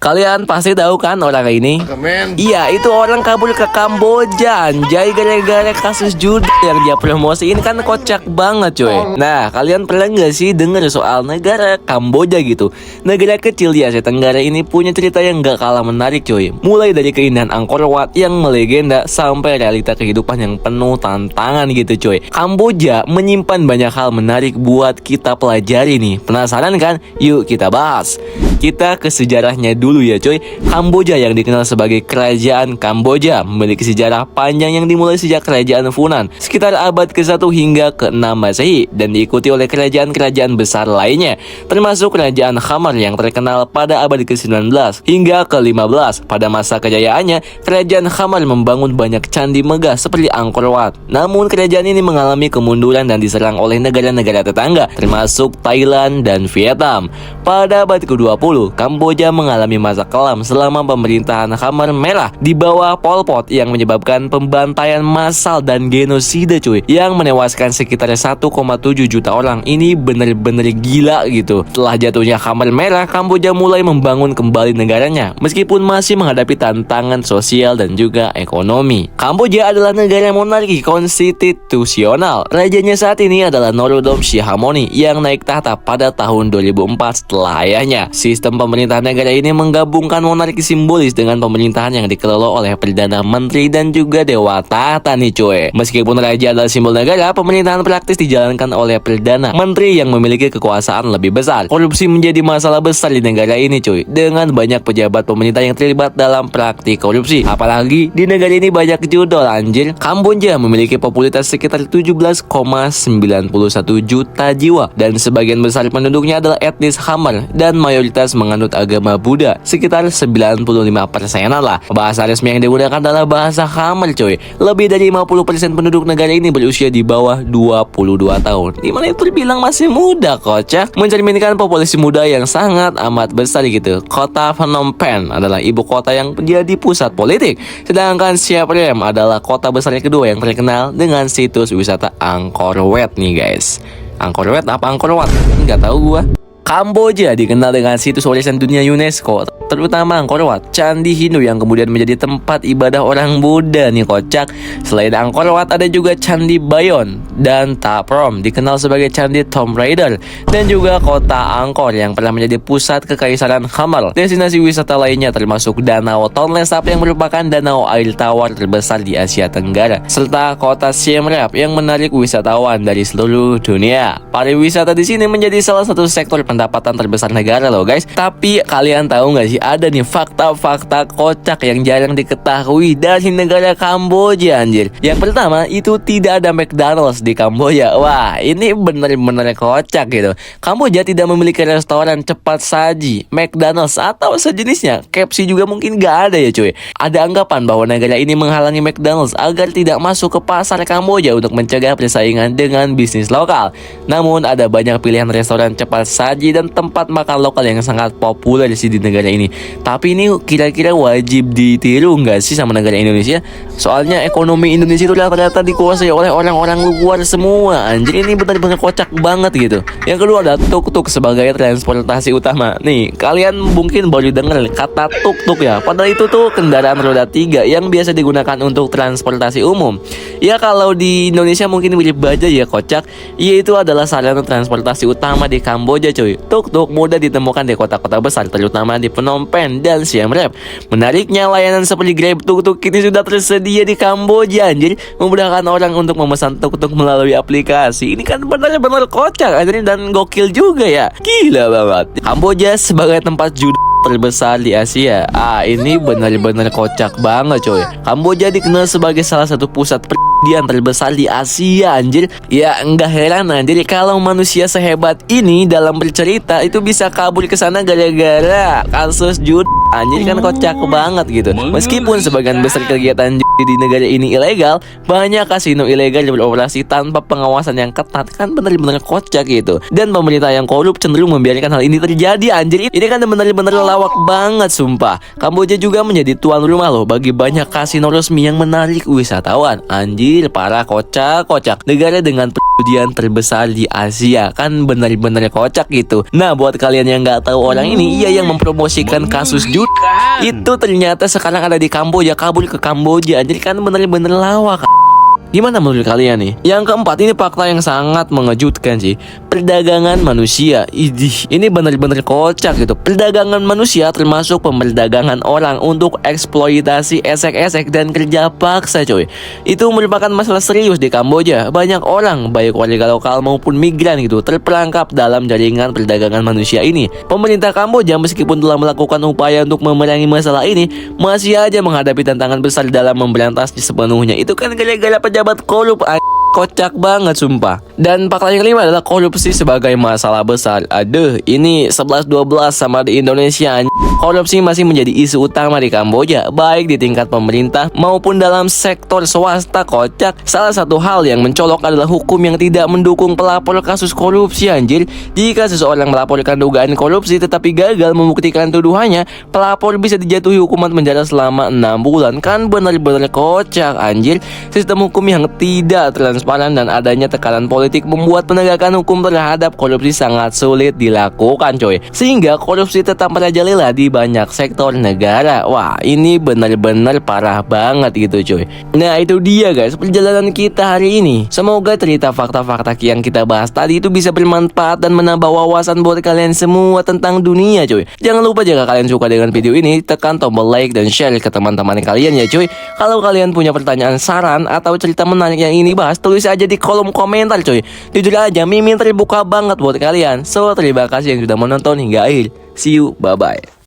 Kalian pasti tahu kan orang ini? Men. Iya, itu orang kabur ke Kamboja anjay gara-gara kasus judi yang dia promosiin, kan kocak banget coy. Nah, kalian pernah nggak sih denger soal negara Kamboja gitu? Negara kecil di Asia Tenggara ini punya cerita yang gak kalah menarik coy. Mulai dari keindahan Angkor Wat yang melegenda sampai realita kehidupan yang penuh tantangan gitu coy. Kamboja menyimpan banyak hal menarik buat kita pelajari nih. Penasaran kan? Yuk kita bahas. Kita ke sejarahnya dulu ya coy. Kamboja yang dikenal sebagai Kerajaan Kamboja memiliki sejarah panjang yang dimulai sejak Kerajaan Funan sekitar abad ke-1 hingga ke-6 Masehi dan diikuti oleh kerajaan-kerajaan besar lainnya, termasuk Kerajaan Khmer yang terkenal pada abad ke-19 hingga ke-15. Pada masa kejayaannya, Kerajaan Khmer membangun banyak candi megah seperti Angkor Wat. Namun kerajaan ini mengalami kemunduran dan diserang oleh negara-negara tetangga termasuk Thailand dan Vietnam. Pada abad ke-20, Kamboja mengalami masa kelam selama pemerintahan Khmer Merah di bawah Pol Pot yang menyebabkan pembantaian massal dan genosida cuy, yang menewaskan sekitar 1,7 juta orang. Ini bener-bener gila gitu. Setelah jatuhnya Khmer Merah, Kamboja mulai membangun kembali negaranya meskipun masih menghadapi tantangan sosial dan juga ekonomi. Kamboja adalah negara monarki konstitusional. Rajanya saat ini adalah Norodom Sihamoni yang naik tahta pada tahun 2004 setelah ayahnya. Sistem pemerintahan negara ini menggabungkan monarki simbolis dengan pemerintahan yang dikelola oleh Perdana Menteri dan juga Dewa Tahta nih cuy. Meskipun raja adalah simbol negara, pemerintahan praktis dijalankan oleh Perdana Menteri yang memiliki kekuasaan lebih besar. Korupsi menjadi masalah besar di negara ini cuy, dengan banyak pejabat pemerintah yang terlibat dalam praktik korupsi. Apalagi di negara ini banyak judol anjir. Kamboja memiliki popularitas sekitar 17,91 juta jiwa dan sebagian besar penduduknya adalah etnis Khmer dan mayoritas menganut agama Buddha, sekitar 95%-an lah. Bahasa resmi yang digunakan adalah bahasa Khmer coy. Lebih dari 50% penduduk negara ini berusia di bawah 22 tahun. Dimana itu terbilang masih muda kocak, mencerminkan populasi muda yang sangat amat besar gitu. Kota Phnom Penh adalah ibu kota yang menjadi pusat politik, sedangkan Siem Reap adalah kota besar yang kedua yang terkenal dengan situs wisata Angkor Wat nih guys. Angkor Wat apa Angkor Wat? Nggak tahu gua. Kamboja dikenal dengan situs warisan dunia UNESCO, terutama Angkor Wat, candi Hindu yang kemudian menjadi tempat ibadah orang Buddha nih kocak. Selain Angkor Wat ada juga Candi Bayon dan Ta Prohm dikenal sebagai Candi Tomb Raider, dan juga kota Angkor yang pernah menjadi pusat kekaisaran Khmer. Destinasi wisata lainnya termasuk Danau Tonle Sap yang merupakan danau air tawar terbesar di Asia Tenggara, serta kota Siem Reap yang menarik wisatawan dari seluruh dunia. Pariwisata di sini menjadi salah satu sektor pendapatan terbesar negara loh guys. Tapi kalian tahu nggak sih, ada nih fakta-fakta kocak yang jarang diketahui dari negara Kamboja anjir. Yang pertama, itu tidak ada McDonald's di Kamboja. Wah, ini bener-bener kocak gitu. Kamboja tidak memiliki restoran cepat saji, McDonald's atau sejenisnya. KFC juga mungkin nggak ada ya cuy. Ada anggapan bahwa negara ini menghalangi McDonald's agar tidak masuk ke pasar Kamboja untuk mencegah persaingan dengan bisnis lokal. Namun ada banyak pilihan restoran cepat saji dan tempat makan lokal yang sangat populer sih di negara ini. Tapi ini kira-kira wajib ditiru nggak sih sama negara Indonesia? Soalnya ekonomi Indonesia itu ternyata dikuasai oleh orang-orang luar semua anjir. Ini benar-benar kocak banget gitu. Yang kedua ada tuk-tuk sebagai transportasi utama. Nih, kalian mungkin baru dengar kata tuk-tuk ya. Padahal itu tuh kendaraan roda 3 yang biasa digunakan untuk transportasi umum. Ya kalau di Indonesia mungkin mirip bajai ya kocak. Iya, itu adalah sarana transportasi utama di Kamboja cuy. Tuk-tuk mudah ditemukan di kota-kota besar, terutama di Phnom Penh dan Siem Reap. Menariknya, layanan seperti Grab tuk-tuk kini sudah tersedia di Kamboja anjir, memudahkan orang untuk memesan tuk-tuk melalui aplikasi. Ini kan benar-benar kocak anjir dan gokil juga ya. Gila banget. Kamboja sebagai tempat judi terbesar di Asia. Ini benar-benar kocak banget coy. Kamboja dikenal sebagai salah satu pusat perjudian terbesar di Asia anjir. Ya enggak heran anjir kalau manusia sehebat ini dalam bercerita itu bisa kabur ke sana gara-gara kasus judi. Anjir kan kocak banget gitu. Meskipun sebagian besar kegiatan judi di negara ini ilegal, banyak kasino ilegal yang beroperasi tanpa pengawasan yang ketat. Kan benar-benar kocak gitu. Dan pemerintah yang korup cenderung membiarkan hal ini terjadi anjir. Ini kan benar-benar lawak banget sumpah. Kamboja juga menjadi tuan rumah loh bagi banyak kasino resmi yang menarik wisatawan. Anjir parah, kocak. Negara dengan kemudian terbesar di Asia. Kan bener-bener kocak gitu. Nah, buat kalian yang nggak tahu orang ini, ia yang mempromosikan kasus Jud itu ternyata sekarang ada di Kamboja, kabur ke Kamboja. Jadi kan bener-bener lawak. Gimana menurut kalian nih? Yang keempat, ini fakta yang sangat mengejutkan sih. Perdagangan manusia. Idih, ini benar-benar kocak gitu. Perdagangan manusia termasuk pemerdagangan orang untuk eksploitasi esek-esek dan kerja paksa, coy. Itu merupakan masalah serius di Kamboja. Banyak orang, baik warga lokal maupun migran gitu, terperangkap dalam jaringan perdagangan manusia ini. Pemerintah Kamboja meskipun telah melakukan upaya untuk memerangi masalah ini, masih aja menghadapi tantangan besar dalam memberantasnya sepenuhnya. Itu kan gara-gara pejabat korup. Kocak banget sumpah. Dan fakta yang kelima adalah korupsi sebagai masalah besar. Aduh, ini 11-12 sama di Indonesia. Korupsi masih menjadi isu utama di Kamboja, baik di tingkat pemerintah maupun dalam sektor swasta. Kocak. Salah satu hal yang mencolok adalah hukum yang tidak mendukung pelapor kasus korupsi, anjir. Jika seseorang melaporkan dugaan korupsi tetapi gagal membuktikan tuduhannya, pelapor bisa dijatuhi hukuman penjara selama 6 bulan. Kan benar-benar kocak, anjir. Sistem hukum yang tidak transparan dan adanya tekanan politik membuat penegakan hukum terhadap korupsi sangat sulit dilakukan, coy. Sehingga korupsi tetap merajalela di banyak sektor negara. Wah, ini benar-benar parah banget gitu, coy. Nah, itu dia guys perjalanan kita hari ini. Semoga cerita fakta-fakta yang kita bahas tadi itu bisa bermanfaat dan menambah wawasan buat kalian semua tentang dunia, coy. Jangan lupa jika kalian suka dengan video ini, tekan tombol like dan share ke teman-teman kalian ya, coy. Kalau kalian punya pertanyaan, saran, atau cerita menarik yang ini bahas, tulis aja di kolom komentar, coy. Jujur aja, Mimin terbuka banget buat kalian. So, terima kasih yang sudah menonton hingga akhir. See you, bye-bye.